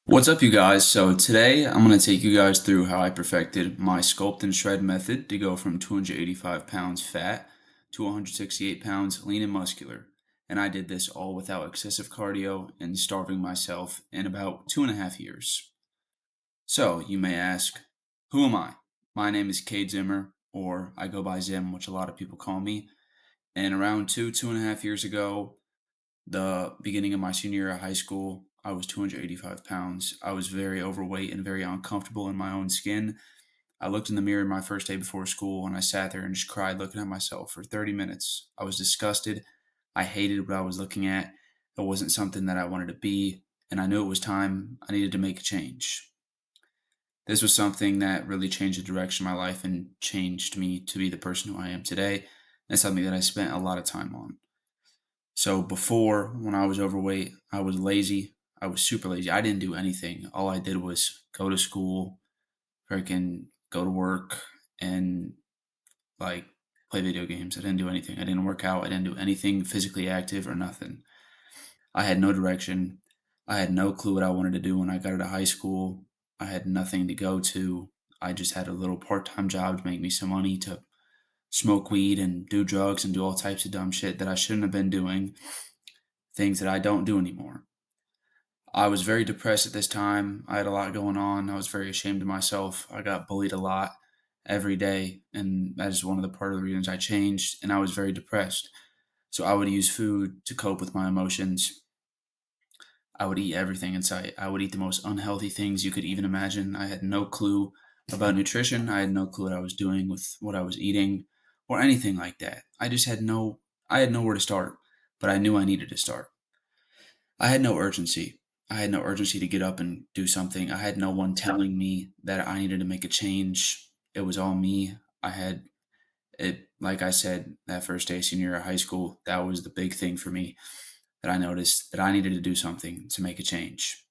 What's up, you guys? So today I'm going to take you guys through how I perfected my sculpt and shred method to go from 285 pounds fat to 168 pounds lean and muscular. And I did this all without excessive cardio and starving myself in about 2.5 years. So you may ask, who am I? My name is Cade Zimmer, or I go by Zim, which a lot of people call me. And around 2.5 years ago, the beginning of my senior year of high school, I was 285 pounds. I was very overweight and very uncomfortable in my own skin. I looked in the mirror my first day before school and I sat there and just cried looking at myself for 30 minutes. I was disgusted. I hated what I was looking at. It wasn't something that I wanted to be, and I knew it was time I needed to make a change. This was something that really changed the direction of my life and changed me to be the person who I am today, and something that I spent a lot of time on. So before, when I was overweight, I was lazy. I was super lazy. I didn't do anything. All I did was go to school, freaking go to work, and like play video games. I didn't do anything. I didn't work out. I didn't do anything physically active or nothing. I had no direction. I had no clue what I wanted to do when I got out of high school. I had nothing to go to. I just had a little part time job to make me some money to smoke weed and do drugs and do all types of dumb shit that I shouldn't have been doing, things that I don't do anymore. I was very depressed at this time. I had a lot going on. I was very ashamed of myself. I got bullied a lot every day, and that is one of the part of the reasons I changed. And I was very depressed. So I would use food to cope with my emotions. I would eat everything in sight. I would eat the most unhealthy things you could even imagine. I had no clue about nutrition. I had no clue what I was doing with what I was eating or anything like that. I had nowhere to start, but I knew I needed to start. I had no urgency. I had no urgency to get up and do something. I had no one telling me that I needed to make a change. It was all me. I had it, like I said, that first day senior year of high school, that was the big thing for me that I noticed that I needed to do something to make a change.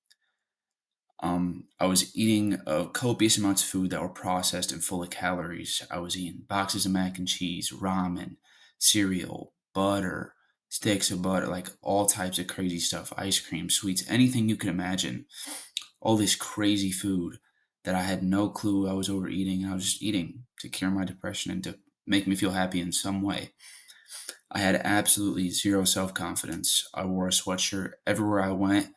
I was eating copious amounts of food that were processed and full of calories. I was eating boxes of mac and cheese, ramen, cereal, butter, sticks of butter, like all types of crazy stuff, ice cream, sweets, anything you could imagine. All this crazy food that I had no clue I was overeating. I was just eating to cure my depression and to make me feel happy in some way. I had absolutely zero self confidence. I wore a sweatshirt everywhere I went.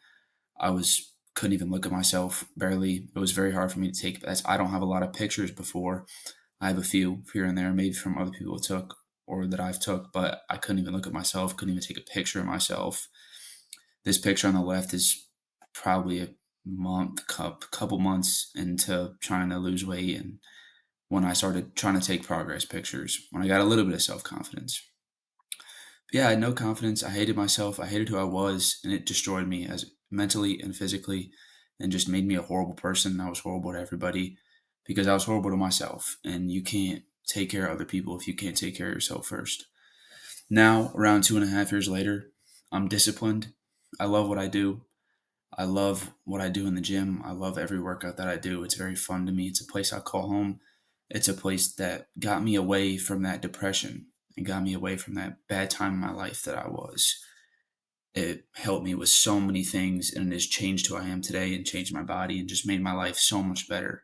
I was couldn't even look at myself barely. It was very hard for me to take. I don't have a lot of pictures before. I have a few here and there, maybe from other people took or that I've took, but I couldn't even look at myself. Couldn't even take a picture of myself. This picture on the left is probably a couple months into trying to lose weight, and when I started trying to take progress pictures, when I got a little bit of self confidence. Yeah, I had no confidence. I hated myself. I hated who I was, and it destroyed me as mentally and physically, and just made me a horrible person. I was horrible to everybody because I was horrible to myself. And you can't take care of other people if you can't take care of yourself first. Now, around 2.5 years later, I'm disciplined. I love what I do. I love what I do in the gym. I love every workout that I do. It's very fun to me. It's a place I call home. It's a place that got me away from that depression and got me away from that bad time in my life that I was. It helped me with so many things, and it has changed who I am today and changed my body and just made my life so much better.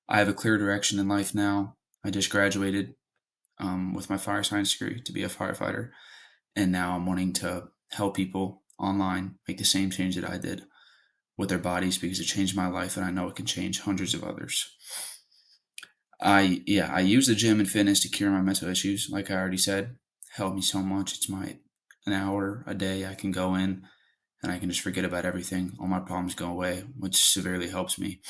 I have a clear direction in life now. I just graduated with my fire science degree to be a firefighter, and now I'm wanting to help people online make the same change that I did with their bodies because it changed my life, and I know it can change hundreds of others. I use the gym and fitness to cure my mental issues. Like I already said, helped me so much. It's my an hour a day I can go in and I can just forget about everything. All my problems go away, which severely helps me.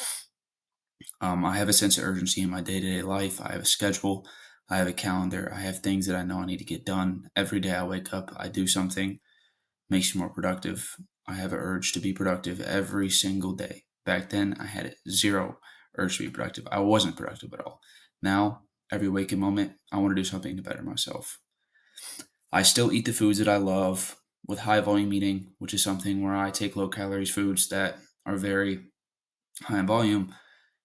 I have a sense of urgency in my day to day life. I have a schedule. I have a calendar. I have things that I know I need to get done. Every day I wake up, I do something, makes me more productive. I have an urge to be productive every single day. Back then, I had zero urge to be productive. I wasn't productive at all. Now, every waking moment, I want to do something to better myself. I still eat the foods that I love with high volume eating, which is something where I take low calories foods that are very high in volume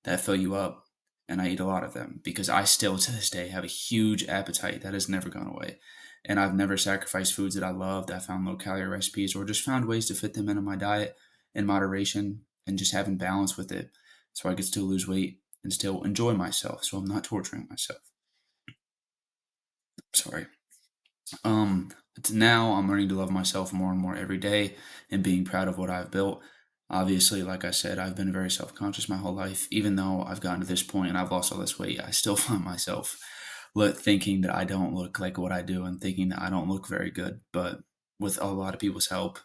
that fill you up. And I eat a lot of them because I still to this day have a huge appetite that has never gone away. And I've never sacrificed foods that I loved. I found low calorie recipes or just found ways to fit them into my diet in moderation. and just having balance with it so I could still lose weight and still enjoy myself so I'm not torturing myself. Sorry. Now I'm learning to love myself more and more every day and being proud of what I've built. Obviously, like I said, I've been very self-conscious my whole life. Even though I've gotten to this point and I've lost all this weight, I still find myself thinking that I don't look like what I do and thinking that I don't look very good. But with a lot of people's help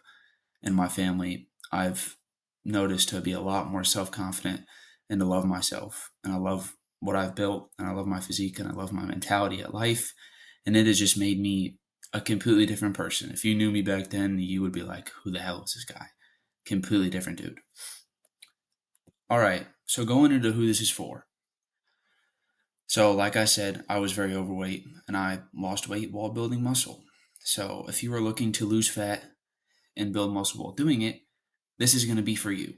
and my family, I've noticed to be a lot more self-confident and to love myself. And I love what I've built and I love my physique and I love my mentality at life, and it has just made me a completely different person. If you knew me back then, you would be like, who the hell is this guy? Completely different dude. All right, so going into who this is for. So, like I said, I was very overweight and I lost weight while building muscle. So, if you are looking to lose fat and build muscle while doing it, this is going to be for you.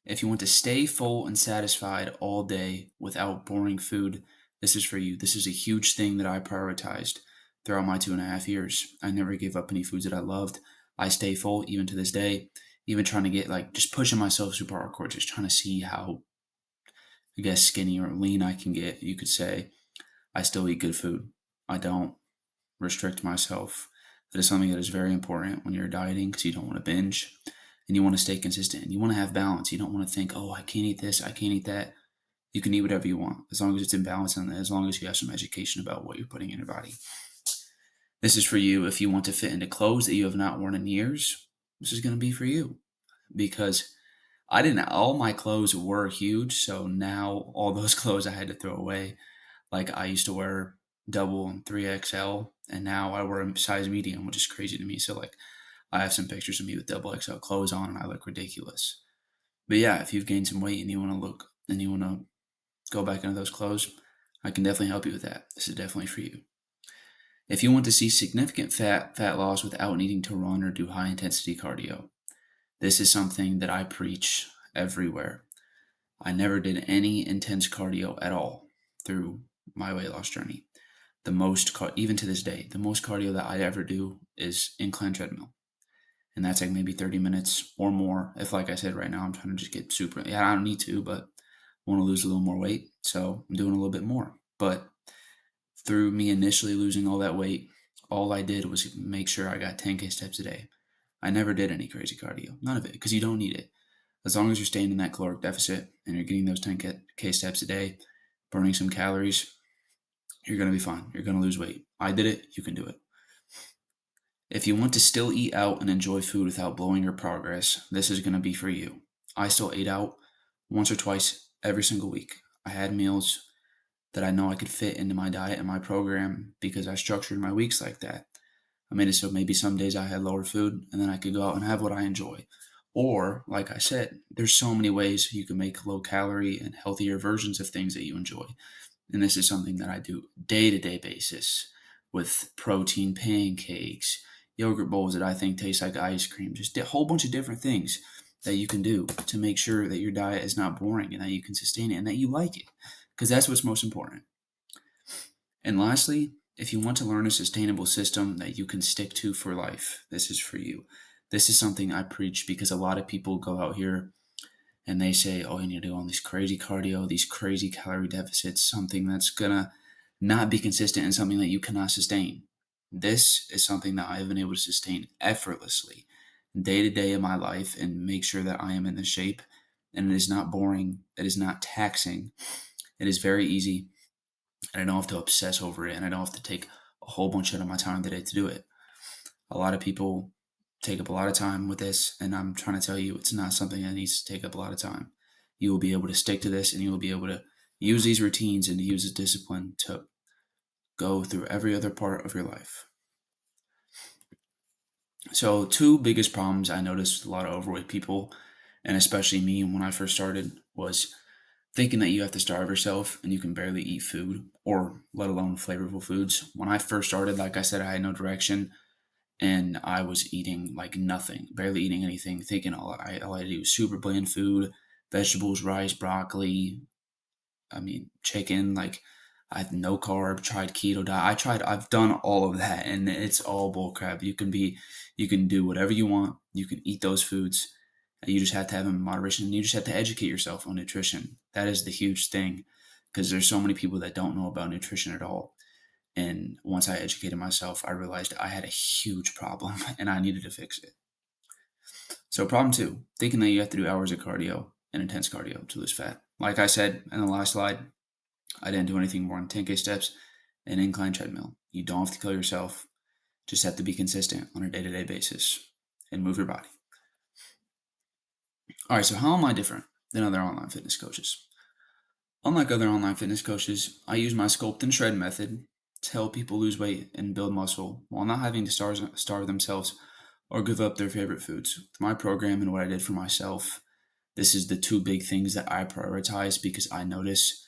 If you want to stay full and satisfied all day without boring food, this is for you. This is a huge thing that I prioritized throughout my 2.5 years. I never gave up any foods that I loved. I stay full even to this day, even trying to get like just pushing myself super hardcore, just trying to see how, I guess, skinny or lean I can get, you could say. I still eat good food. I don't restrict myself. That is something that is very important when you're dieting because you don't want to binge and you want to stay consistent and you want to have balance. You don't want to think, oh, I can't eat this, I can't eat that. You can eat whatever you want as long as it's in balance and as long as you have some education about what you're putting in your body. This is for you if you want to fit into clothes that you have not worn in years. This is going to be for you because I didn't, all my clothes were huge. So now all those clothes I had to throw away. Like I used to wear double and 3XL, and now I wear a size medium, which is crazy to me. So like I have some pictures of me with double XL clothes on, and I look ridiculous. But yeah, if you've gained some weight and you want to look and you want to go back into those clothes, I can definitely help you with that. This is definitely for you. If you want to see significant fat loss without needing to run or do high intensity cardio, this is something that I preach everywhere. I never did any intense cardio at all through my weight loss journey. Even to this day, the most cardio that I ever do is incline treadmill. And that's like maybe 30 minutes or more. If, like I said, right now I'm trying to just get super, yeah, I don't need to, but I want to lose a little more weight. So I'm doing a little bit more. But through me initially losing all that weight, all I did was make sure I got 10K steps a day. I never did any crazy cardio, none of it, because you don't need it. As long as you're staying in that caloric deficit and you're getting those 10K steps a day, burning some calories, you're going to be fine. You're going to lose weight. I did it. You can do it. If you want to still eat out and enjoy food without blowing your progress, this is going to be for you. I still ate out once or twice every single week. I had meals that I know I could fit into my diet and my program because I structured my weeks like that. I made it so maybe some days I had lower food and then I could go out and have what I enjoy. Or, like I said, there's so many ways you can make low calorie and healthier versions of things that you enjoy. And this is something that I do day to day basis with protein pancakes, yogurt bowls that I think taste like ice cream, just a whole bunch of different things that you can do to make sure that your diet is not boring and that you can sustain it and that you like it. Because that's what's most important. And lastly, if you want to learn a sustainable system that you can stick to for life, this is for you. This is something I preach because a lot of people go out here and they say, oh, you need to do all these crazy cardio, these crazy calorie deficits, something that's gonna not be consistent and something that you cannot sustain. This is something that I have been able to sustain effortlessly day to day in my life and make sure that I am in the shape. And it is not boring, it is not taxing, it is very easy, and I don't have to obsess over it, and I don't have to take a whole bunch out of my time today to do it. A lot of people take up a lot of time with this, and I'm trying to tell you it's not something that needs to take up a lot of time. You will be able to stick to this and you will be able to use these routines and to use this discipline to go through every other part of your life. So, two biggest problems I noticed with a lot of overweight people, and especially me when I first started, was thinking that you have to starve yourself and you can barely eat food or let alone flavorful foods. When I first started, like I said, I had no direction and I was eating like nothing, barely eating anything, thinking all I do was super bland food, vegetables, rice, broccoli, I mean, chicken, like I had no carb, tried keto diet. I've done all of that and it's all bull crap. You can do whatever you want. You can eat those foods You just have to have them in moderation. And you just have to educate yourself on nutrition. That is the huge thing because there's so many people that don't know about nutrition at all. And once I educated myself, I realized I had a huge problem and I needed to fix it. So, problem two, thinking that you have to do hours of cardio and intense cardio to lose fat. Like I said in the last slide, I didn't do anything more than 10K steps and incline treadmill. You don't have to kill yourself, just have to be consistent on a day to day basis and move your body. All right, so how am I different than other online fitness coaches? Unlike other online fitness coaches, I use my sculpt and shred method to help people lose weight and build muscle while not having to starve themselves or give up their favorite foods. With my program and what I did for myself, this is the two big things that I prioritize because I notice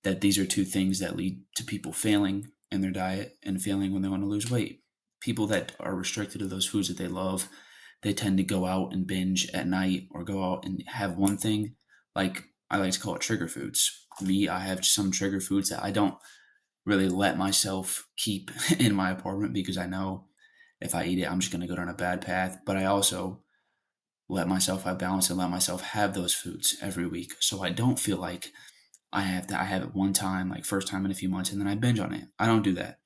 that these are two things that lead to people failing in their diet and failing when they want to lose weight. People that are restricted to those foods that they love, they tend to go out and binge at night or go out and have one thing. Like I like to call it trigger foods. Me, I have some trigger foods that I don't really let myself keep in my apartment because I know if I eat it, I'm just going to go down a bad path. But I also let myself have balance and let myself have those foods every week so I don't feel like I have it one time, like first time in a few months, and then I binge on it. I don't do that.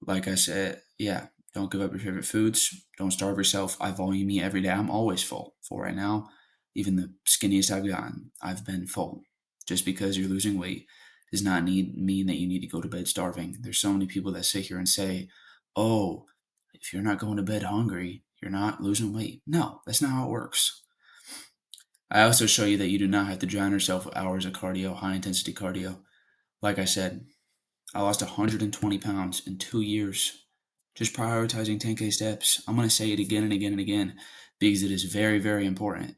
Like I said, yeah, don't give up your favorite foods. Don't starve yourself. I volume eat every day. I'm always full. Full right now. Even the skinniest I've gotten, I've been full. Just because you're losing weight does not mean that you need to go to bed starving. There's so many people that sit here and say, "Oh, if you're not going to bed hungry, you're not losing weight." No, that's not how it works. I also show you that you do not have to drown yourself with hours of cardio, high intensity cardio. Like I said, I lost 120 pounds in 2 years just prioritizing 10K steps. I'm going to say it again and again and again because it is very, very important.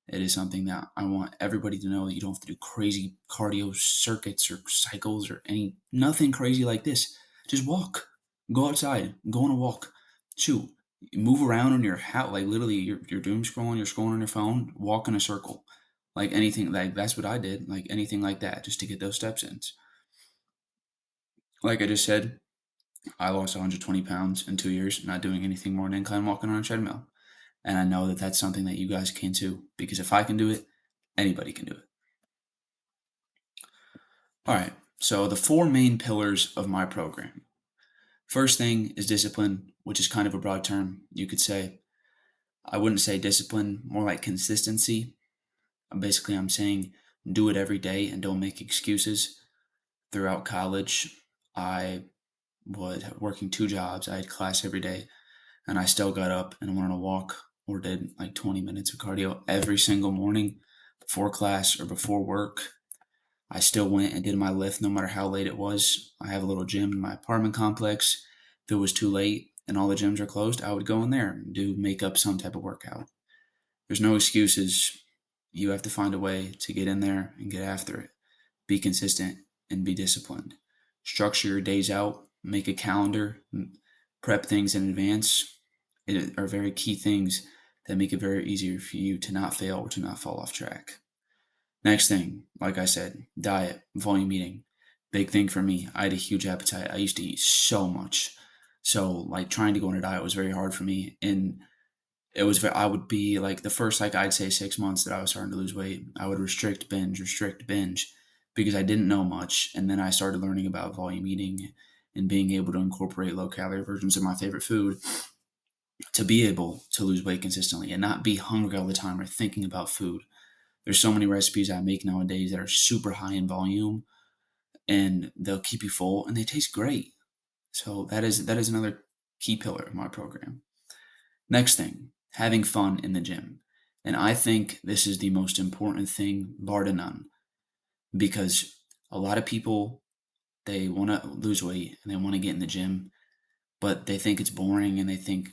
It is something that I want everybody to know that you don't have to do crazy cardio circuits or cycles or nothing crazy like this. Just walk, go outside, go on a walk, shoot, move around on your house. Like literally, you're doom scrolling, you're scrolling on your phone, walk in a circle. Like anything, like that's what I did, like anything like that, just to get those steps in. Like I just said, I lost 120 pounds in 2 years, not doing anything more than incline walking on a treadmill. And I know that that's something that you guys can too, because if I can do it, anybody can do it. All right, so the four main pillars of my program. First thing is discipline, which is kind of a broad term, you could say. I wouldn't say discipline, more like consistency. Basically, I'm saying do it every day and don't make excuses. Throughout college, I was working two jobs. I had class every day, and I still got up and went on a walk or did like 20 minutes of cardio every single morning before class or before work. I still went and did my lift no matter how late it was. I have a little gym in my apartment complex. If it was too late and all the gyms are closed, I would go in there and make up some type of workout. There's no excuses. You have to find a way to get in there and get after it. Be consistent and be disciplined. Structure your days out, make a calendar, prep things in advance. It are very key things that make it very easier for you to not fail or to not fall off track. Next thing, like I said, diet, volume eating. Big thing for me. I had a huge appetite. I used to eat so much. So like trying to go on a diet was very hard for me. And I would be like the first, like I'd say 6 months that I was starting to lose weight, I would restrict binge because I didn't know much. And then I started learning about volume eating and being able to incorporate low calorie versions of my favorite food to be able to lose weight consistently and not be hungry all the time or thinking about food. There's so many recipes I make nowadays that are super high in volume and they'll keep you full and they taste great. So that is another key pillar of my program. Next thing, having fun in the gym. And I think this is the most important thing, bar to none, because a lot of people, they want to lose weight and they want to get in the gym, but they think it's boring and they think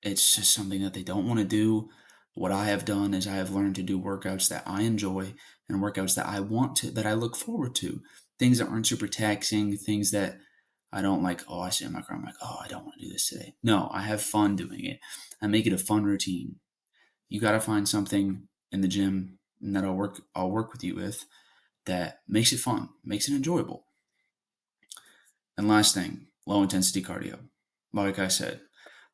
it's just something that they don't want to do. What I have done is I have learned to do workouts that I enjoy and workouts that I want to, that I look forward to. Things that aren't super taxing, things that I don't like, oh, I sit in my car, I'm like, oh, I don't want to do this today. No, I have fun doing it. I make it a fun routine. You got to find something in the gym that I'll work with you with that makes it fun, makes it enjoyable. And last thing, low intensity cardio. Like I said,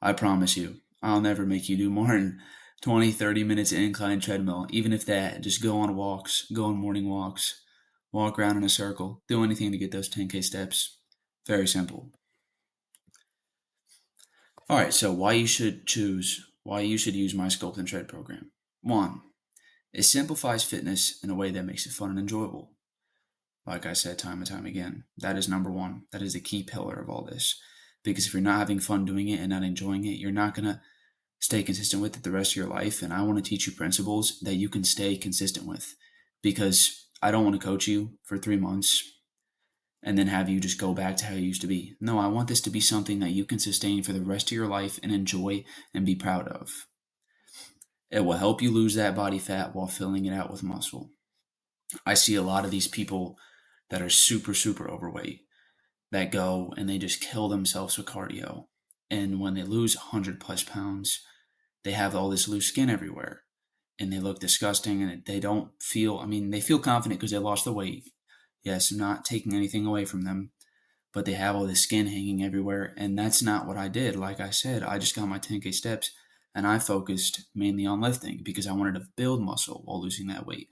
I promise you, I'll never make you do more than 20, 30 minutes incline treadmill. Even if that, just go on walks, go on morning walks, walk around in a circle, do anything to get those 10K steps. Very simple. All right, so why you should use my Sculpt and Shred program. One, it simplifies fitness in a way that makes it fun and enjoyable. Like I said time and time again, that is number one. That is the key pillar of all this. Because if you're not having fun doing it and not enjoying it, you're not going to stay consistent with it the rest of your life. And I want to teach you principles that you can stay consistent with. Because I don't want to coach you for 3 months and then have you just go back to how you used to be. No, I want this to be something that you can sustain for the rest of your life and enjoy and be proud of. It will help you lose that body fat while filling it out with muscle. I see a lot of these people that are super, super overweight that go and they just kill themselves with cardio. And when they lose 100 plus pounds, they have all this loose skin everywhere and they look disgusting and they don't feel, I mean, they feel confident because they lost the weight. Yes, I'm not taking anything away from them, but they have all this skin hanging everywhere. And that's not what I did. Like I said, I just got my 10K steps and I focused mainly on lifting because I wanted to build muscle while losing that weight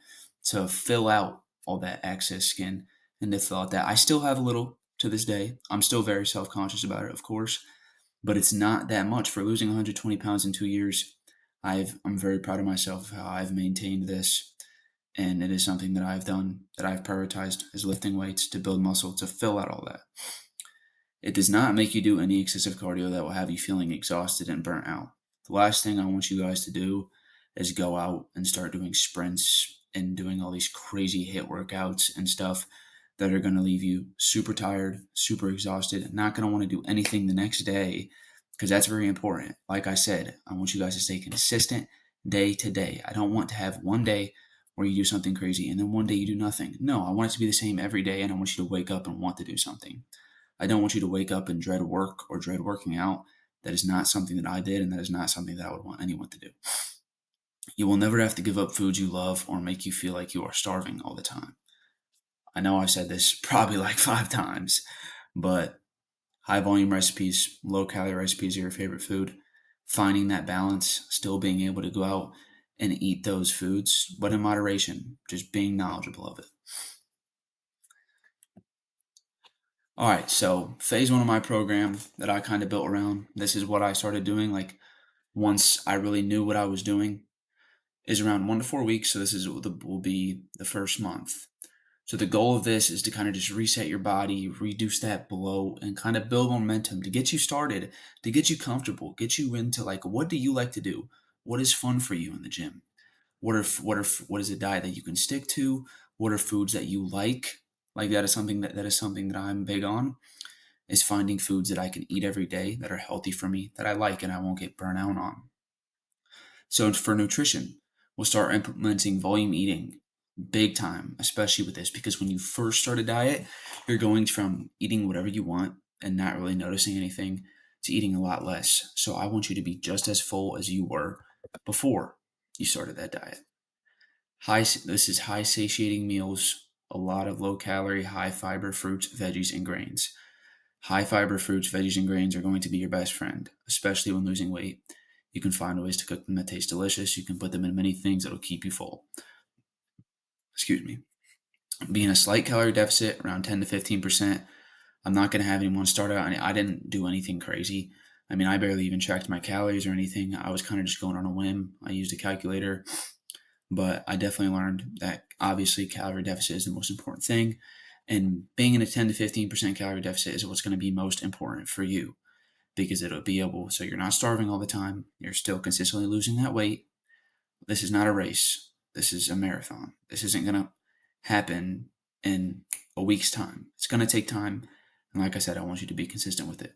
to fill out all that excess skin. And the thought that I still have a little to this day. I'm still very self conscious about it, of course, but it's not that much for losing 120 pounds in 2 years. I'm very proud of myself of how I've maintained this, and it is something that I've done that I've prioritized is lifting weights to build muscle to fill out all that. It does not make you do any excessive cardio that will have you feeling exhausted and burnt out. The last thing I want you guys to do is go out and start doing sprints and doing all these crazy hit workouts and stuff that are going to leave you super tired, super exhausted, not going to want to do anything the next day because that's very important. Like I said, I want you guys to stay consistent day to day. I don't want to have one day where you do something crazy and then one day you do nothing. No, I want it to be the same every day and I want you to wake up and want to do something. I don't want you to wake up and dread work or dread working out. That is not something that I did, and that is not something that I would want anyone to do. You will never have to give up foods you love or make you feel like you are starving all the time. I know I've said this probably like 5 times, but high volume recipes, low calorie recipes are your favorite food. Finding that balance, still being able to go out and eat those foods, but in moderation, just being knowledgeable of it. All right, so phase one of my program that I kind of built around this is what I started doing. Like once I really knew what I was doing, is around 1 to 4 weeks. So this is will be the first month. So the goal of this is to kind of just reset your body, reduce that bloat, and kind of build momentum to get you started, to get you comfortable, get you into like what do you like to do? What is fun for you in the gym? What is a diet that you can stick to? What are foods that you like? Like that is something that I'm big on is finding foods that I can eat every day that are healthy for me that I like and I won't get burnt out on. So for nutrition, we'll start implementing volume eating big time, especially with this, because when you first start a diet, you're going from eating whatever you want and not really noticing anything to eating a lot less. So I want you to be just as full as you were before you started that diet. This is high satiating meals, a lot of low calorie, high fiber fruits, veggies, and grains. High fiber fruits, veggies, and grains are going to be your best friend, especially when losing weight. You can find ways to cook them that taste delicious. You can put them in many things that'll keep you full. Excuse me. Be in a slight calorie deficit, around 10 to 15%. I'm not going to have anyone start out. I didn't do anything crazy. I mean, I barely even tracked my calories or anything. I was kind of just going on a whim. I used a calculator, but I definitely learned that obviously calorie deficit is the most important thing. And being in a 10 to 15% calorie deficit is what's going to be most important for you because it'll be able, so you're not starving all the time. You're still consistently losing that weight. This is not a race. This is a marathon. This isn't going to happen in a week's time. It's going to take time. And like I said, I want you to be consistent with it.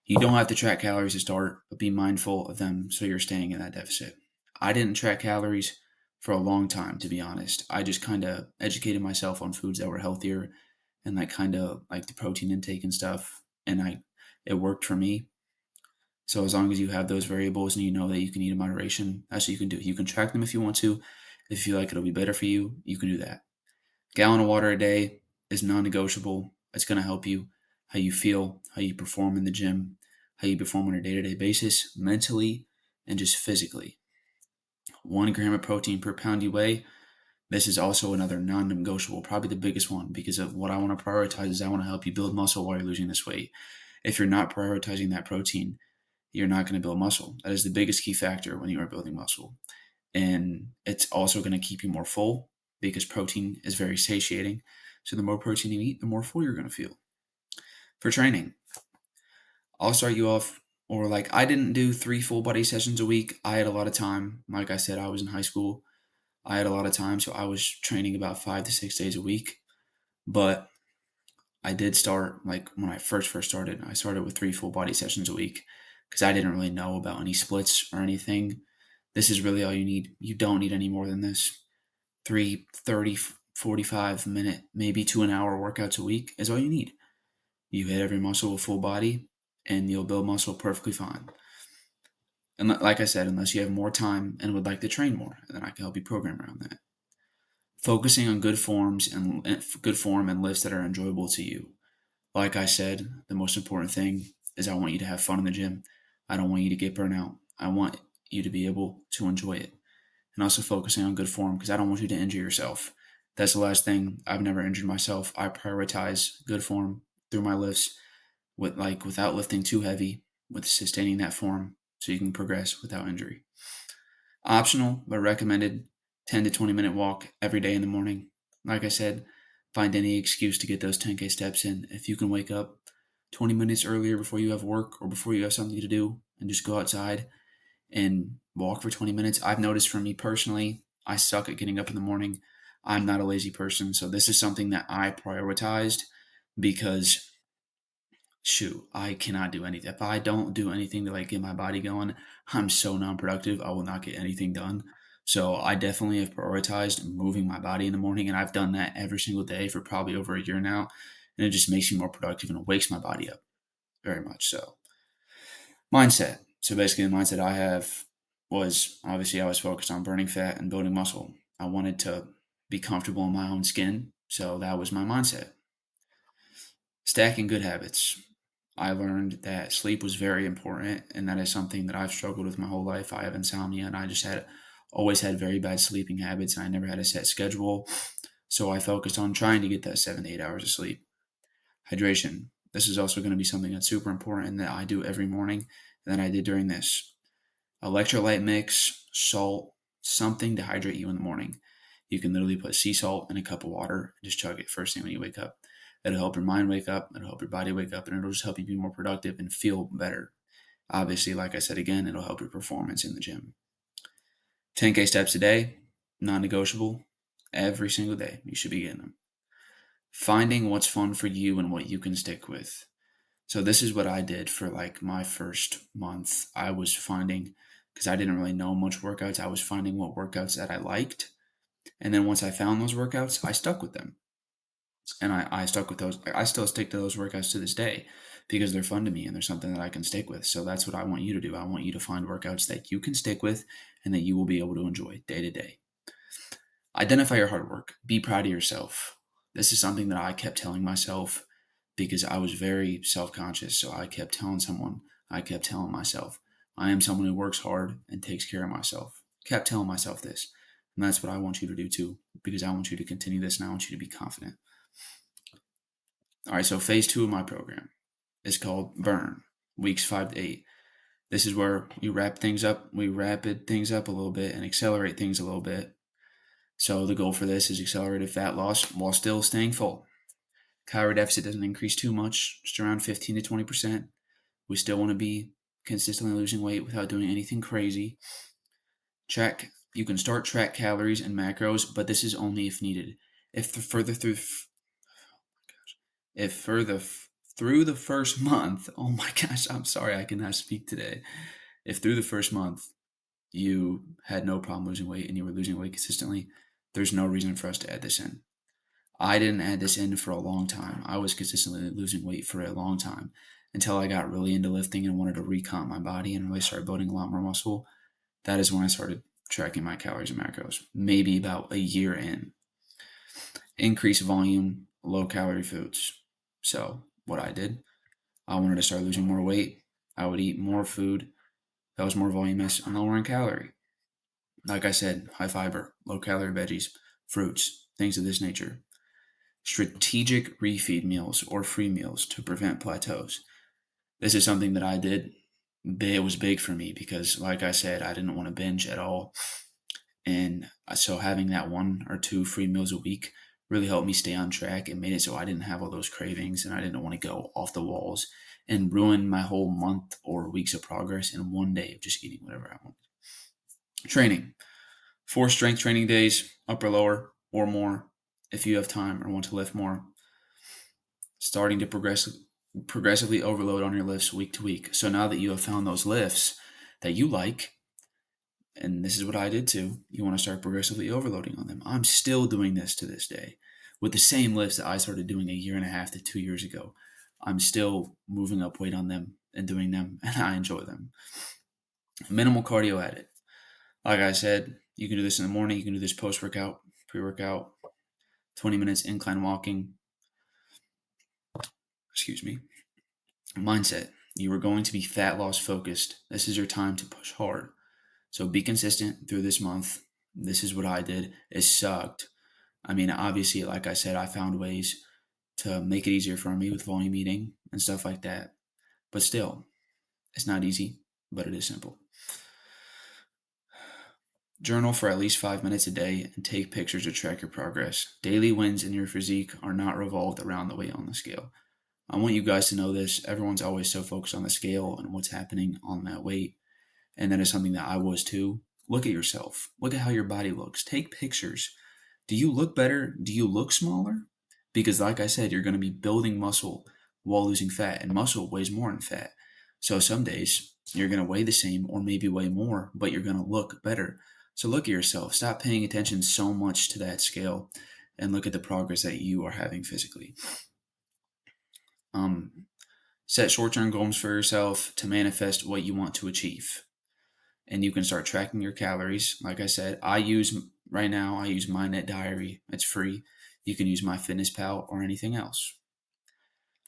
You don't have to track calories to start, but be mindful of them so you're staying in that deficit. I didn't track calories for a long time, to be honest. I just kind of educated myself on foods that were healthier and like kind of like the protein intake and stuff. And it worked for me. So as long as you have those variables and you know that you can eat in moderation, that's what you can do. You can track them if you want to. If you feel like it'll be better for you, you can do that. Gallon of water a day is non-negotiable. It's going to help you how you feel, how you perform in the gym, how you perform on a day-to-day basis, mentally and just physically. 1 gram of protein per pound you weigh. This is also another non-negotiable, probably the biggest one, because of what I want to prioritize is I want to help you build muscle while you're losing this weight. If you're not prioritizing that protein, you're not going to build muscle. That is the biggest key factor when you are building muscle. And it's also going to keep you more full because protein is very satiating. So the more protein you eat, the more full you're going to feel. For training, I'll start you off, or like I didn't do 3 full body sessions a week. I had a lot of time. Like I said, I was in high school. I had a lot of time, so I was training about 5 to 6 days a week. But I did start, like when I first started, I started with 3 full body sessions a week because I didn't really know about any splits or anything. This is really all you need. You don't need any more than this. 3 30 45 minute, maybe to an hour workouts a week is all you need. You hit every muscle with full body and you'll build muscle perfectly fine. And like I said, unless you have more time and would like to train more, then I can help you program around that. Focusing on good form and lifts that are enjoyable to you. Like I said, the most important thing is I want you to have fun in the gym. I don't want you to get burnt out. I want you to be able to enjoy it. And also focusing on good form because I don't want you to injure yourself. That's the last thing. I've never injured myself. I prioritize good form through my lifts without lifting too heavy, with sustaining that form so you can progress without injury. Optional but recommended 10 to 20-minute walk every day in the morning. Like I said, find any excuse to get those 10K steps in. If you can wake up 20 minutes earlier before you have work or before you have something to do and just go outside and walk for 20 minutes. I've noticed for me personally, I suck at getting up in the morning. I'm not a lazy person. So this is something that I prioritized because shoot, I cannot do anything. If I don't do anything to like get my body going, I'm so non-productive. I will not get anything done. So I definitely have prioritized moving my body in the morning, and I've done that every single day for probably over a year now, and it just makes me more productive and it wakes my body up very much. So mindset. So basically, the mindset I have was obviously I was focused on burning fat and building muscle. I wanted to be comfortable in my own skin, so that was my mindset. Stacking good habits. I learned that sleep was very important, and that is something that I've struggled with my whole life. I have insomnia, and I just had always had very bad sleeping habits, and I never had a set schedule. So I focused on trying to get that 7 to 8 hours of sleep. Hydration. This is also going to be something that's super important and that I do every morning, and that I did during this. Electrolyte mix, salt, something to hydrate you in the morning. You can literally put sea salt in a cup of water and just chug it first thing when you wake up. It'll help your mind wake up, it'll help your body wake up, and it'll just help you be more productive and feel better. Obviously, like I said again, it'll help your performance in the gym. 10K steps a day, non negotiable. Every single day, you should be getting them. Finding what's fun for you and what you can stick with. So this is what I did for like my first month. I was finding, because I didn't really know much workouts, I was finding what workouts that I liked. And then once I found those workouts, I stuck with them. And I stuck with those. I still stick to those workouts to this day because they're fun to me and they're something that I can stick with. So that's what I want you to do. I want you to find workouts that you can stick with and that you will be able to enjoy day to day. Identify your hard work. Be proud of yourself. This is something that I kept telling myself because I was very self conscious. So I kept telling someone, I kept telling myself, I am someone who works hard and takes care of myself. Kept telling myself this. And that's what I want you to do too, because I want you to continue this and I want you to be confident. All right, so phase 2 of my program is called Burn, weeks 5 to 8. This is where we rapid things up a little bit and accelerate things a little bit. So the goal for this is accelerated fat loss while still staying full. Calorie deficit doesn't increase too much, just around 15 to 20%. We still want to be consistently losing weight without doing anything crazy. You can start track calories and macros, but this is only if needed. If the further through if further through the first month, oh my gosh, I'm sorry I cannot speak today. If through the first month you had no problem losing weight and you were losing weight consistently, there's no reason for us to add this in. I didn't add this in for a long time. I was consistently losing weight for a long time until I got really into lifting and wanted to recomp my body and really start building a lot more muscle. That is when I started tracking my calories and macros, maybe about a year in. Increase volume, low calorie foods. So, what I did, I wanted to start losing more weight. I would eat more food that was more voluminous and lower in calorie. Like I said, high fiber, low calorie veggies, fruits, things of this nature. Strategic refeed meals or free meals to prevent plateaus. This is something that I did. It was big for me because, like I said, I didn't want to binge at all. And so having that one or two free meals a week really helped me stay on track and made it so I didn't have all those cravings and I didn't want to go off the walls and ruin my whole month or weeks of progress in one day of just eating whatever I want. Training. 4 strength training days, upper, lower, or more, if you have time or want to lift more. Starting to progressively overload on your lifts week to week. So now that you have found those lifts that you like, and this is what I did too, you want to start progressively overloading on them. I'm still doing this to this day with the same lifts that I started doing a year and a half to 2 years ago. I'm still moving up weight on them and doing them, and I enjoy them. Minimal cardio added. Like I said, you can do this in the morning, you can do this post workout, pre workout, 20 minutes incline walking. Excuse me. Mindset. You are going to be fat loss focused. This is your time to push hard. So be consistent through this month. This is what I did. It sucked. I mean, obviously, like I said, I found ways to make it easier for me with volume eating and stuff like that. But still, it's not easy, but it is simple. Journal for at least 5 minutes a day and take pictures to track your progress. Daily wins in your physique are not revolved around the weight on the scale. I want you guys to know this. Everyone's always so focused on the scale and what's happening on that weight. And that is something that I was too. Look at yourself. Look at how your body looks. Take pictures. Do you look better? Do you look smaller? Because, like I said, you're going to be building muscle while losing fat, and muscle weighs more than fat. So, some days you're going to weigh the same or maybe weigh more, but you're going to look better. So, look at yourself. Stop paying attention so much to that scale and look at the progress that you are having physically. Um, Set short term goals for yourself to manifest what you want to achieve. And you can start tracking your calories. Like I said, right now, I use my Net Diary. It's free. You can use my Fitness Pal or anything else.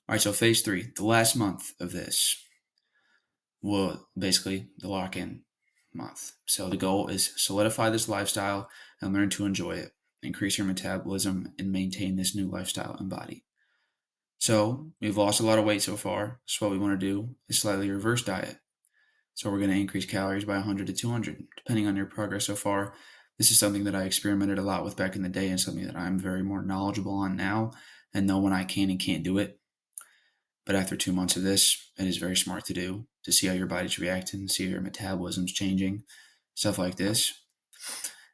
All right, so phase three, the last month of this, will basically the lock in month. So the goal is solidify this lifestyle and learn to enjoy it, increase your metabolism, and maintain this new lifestyle and body. So we've lost a lot of weight so far. So what we want to do is slightly reverse diet. So we're going to increase calories by 100 to 200, depending on your progress so far. This is something that I experimented a lot with back in the day and something that I'm very more knowledgeable on now and know when I can and can't do it. But after 2 months of this, it is very smart to do to see how your body's reacting, see how your metabolism's changing, stuff like this.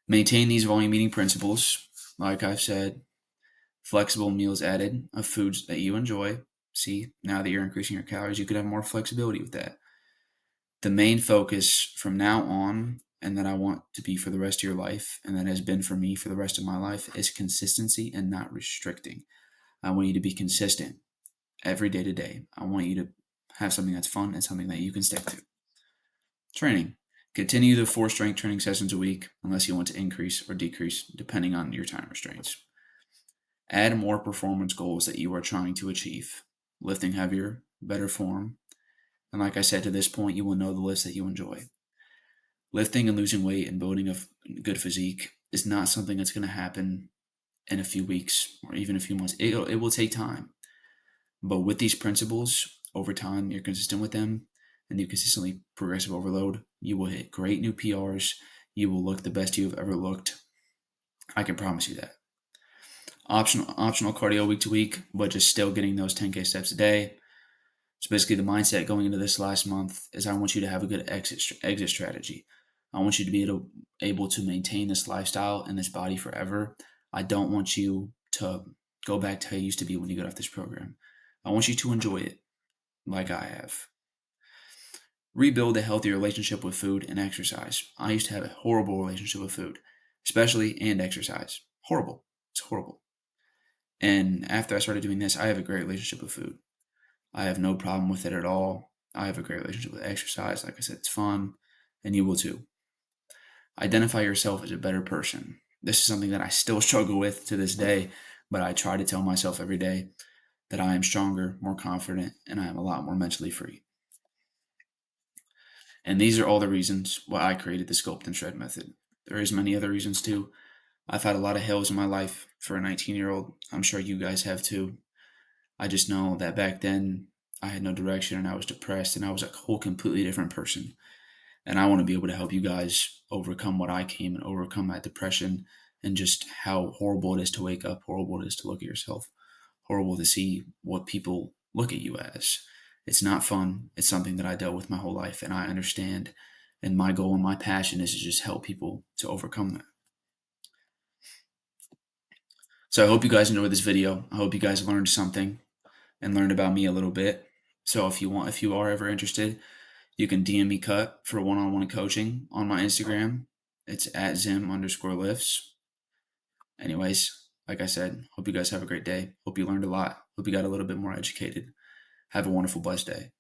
Maintain these volume eating principles. Like I've said, flexible meals added of foods that you enjoy. See, now that you're increasing your calories, you could have more flexibility with that. The main focus from now on, and that I want to be for the rest of your life, and that has been for me for the rest of my life, is consistency and not restricting. I want you to be consistent every day to day. I want you to have something that's fun and something that you can stick to. Training. Continue the 4 strength training sessions a week unless you want to increase or decrease depending on your time restraints. Add more performance goals that you are trying to achieve. Lifting heavier, better form. And like I said, to this point, you will know the lifts that you enjoy. Lifting and losing weight and building a good physique is not something that's going to happen in a few weeks or even a few months. It will take time. But with these principles, over time, you're consistent with them and you consistently progressive overload, you will hit great new PRs. You will look the best you've ever looked. I can promise you that. Optional cardio week to week, but just still getting those 10K steps a day. So basically, the mindset going into this last month is I want you to have a good exit strategy. I want you to be able to maintain this lifestyle and this body forever. I don't want you to go back to how you used to be when you got off this program. I want you to enjoy it like I have. Rebuild a healthy relationship with food and exercise. I used to have a horrible relationship with food, especially and exercise. Horrible. It's horrible. And after I started doing this, I have a great relationship with food. I have no problem with it at all. I have a great relationship with exercise. Like I said, it's fun, and you will too. Identify yourself as a better person. This is something that I still struggle with to this day, but I try to tell myself every day that I am stronger, more confident, and I am a lot more mentally free. And these are all the reasons why I created the Sculpt and Shred method. There is many other reasons too. I've had a lot of hills in my life for a 19-year-old. I'm sure you guys have too. I just know that back then I had no direction and I was depressed and I was a whole completely different person. And I want to be able to help you guys overcome what I came and overcome that depression and just how horrible it is to wake up, horrible it is to look at yourself, horrible to see what people look at you as. It's not fun. It's something that I dealt with my whole life and I understand. And my goal and my passion is to just help people to overcome that. So I hope you guys enjoyed this video. I hope you guys learned something and learned about me a little bit. So if you are ever interested, you can DM me cut for one-on-one coaching on my Instagram. It's at Zim_lifts. Anyways, like I said, hope you guys have a great day. Hope you learned a lot. Hope you got a little bit more educated. Have a wonderful, blessed day.